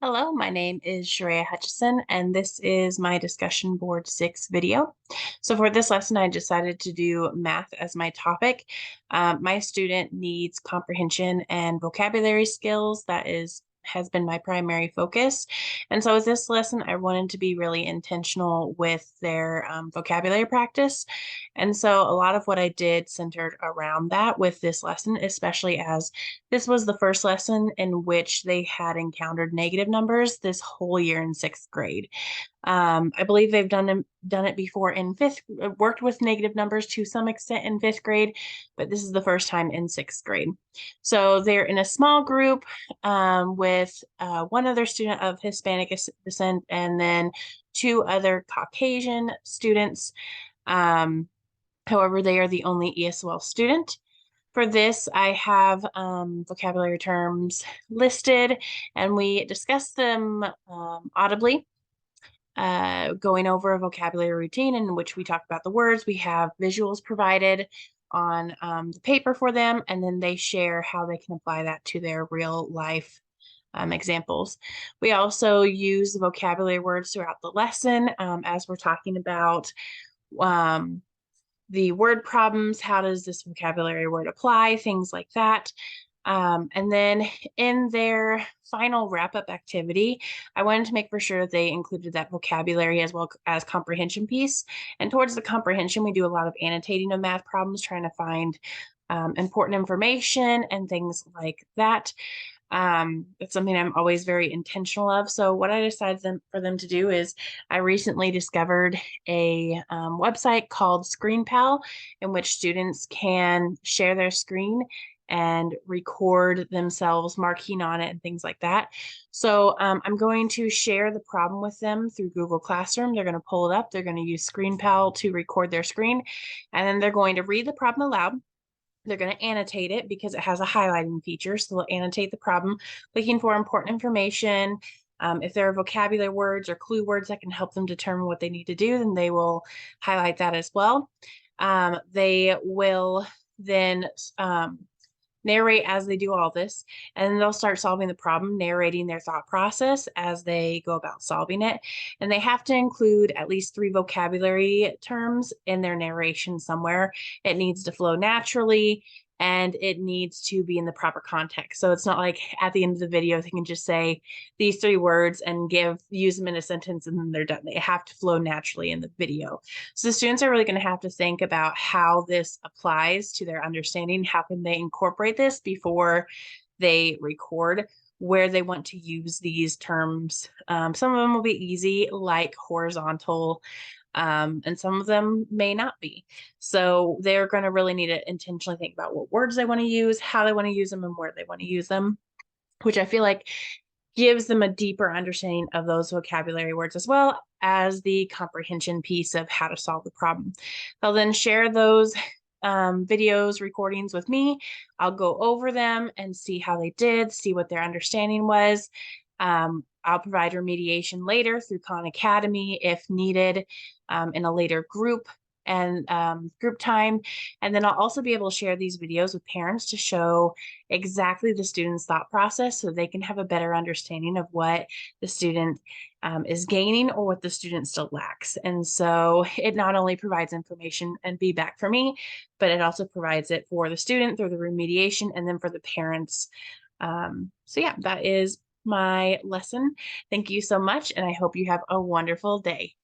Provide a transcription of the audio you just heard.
Hello, my name is Sharia Hutchison, and this is my discussion board 6 video. So for this lesson, I decided to do math as my topic. My student needs comprehension and vocabulary skills. Has been my primary focus. And so with this lesson, I wanted to be really intentional with their vocabulary practice. And so a lot of what I did centered around that with this lesson, especially as this was the first lesson in which they had encountered negative numbers this whole year in 6th grade. I believe they've done it before in worked with negative numbers to some extent in 5th grade, but this is the first time in 6th grade. So they're in a small group with one other student of Hispanic descent and then two other Caucasian students. Um, However, they are the only ESOL student. For this, I have vocabulary terms listed, and we discuss them audibly, going over a vocabulary routine in which we talk about the words. We have visuals provided on the paper for them, and then they share how they can apply that to their real life examples. We also use the vocabulary words throughout the lesson as we're talking about um, the word problems. How does this vocabulary word apply? Things like that. And then in their final wrap up activity, I wanted to make for sure they included that vocabulary as well as comprehension piece. And towards the comprehension, we do a lot of annotating of math problems, trying to find important information and things like that. It's something I'm always very intentional of. So what I decided for them to do is I recently discovered a website called ScreenPal in which students can share their screen and record themselves marking on it and things like that. So I'm going to share the problem with them through Google Classroom. They're going to pull it up. They're going to use ScreenPal to record their screen, and then they're going to read the problem aloud. They're going to annotate it because it has a highlighting feature. So they'll annotate the problem, looking for important information. If there are vocabulary words or clue words that can help them determine what they need to do, then they will highlight that as well. They will then narrate as they do all this, and then they'll start solving the problem, narrating their thought process as they go about solving it. And they have to include at least 3 vocabulary terms in their narration somewhere. It needs to flow naturally, and it needs to be in the proper context. So it's not like at the end of the video, they can just say these 3 words and use them in a sentence and then they're done. They have to flow naturally in the video. So the students are really going to have to think about how this applies to their understanding. How can they incorporate this before they record, where they want to use these terms. Some of them will be easy, like horizontal, and some of them may not be. So they're going to really need to intentionally think about what words they want to use, how they want to use them, and where they want to use them, which I feel like gives them a deeper understanding of those vocabulary words as well as the comprehension piece of how to solve the problem. They'll then share those videos, recordings with me. I'll go over them and see how they did, see what their understanding was. I'll provide remediation later through Khan Academy if needed, in a later group and group time. And then I'll also be able to share these videos with parents to show exactly the student's thought process so they can have a better understanding of what the student is gaining or what the student still lacks. And so it not only provides information and feedback for me, but it also provides it for the student through the remediation and then for the parents. So yeah, that is my lesson. Thank you so much, and I hope you have a wonderful day.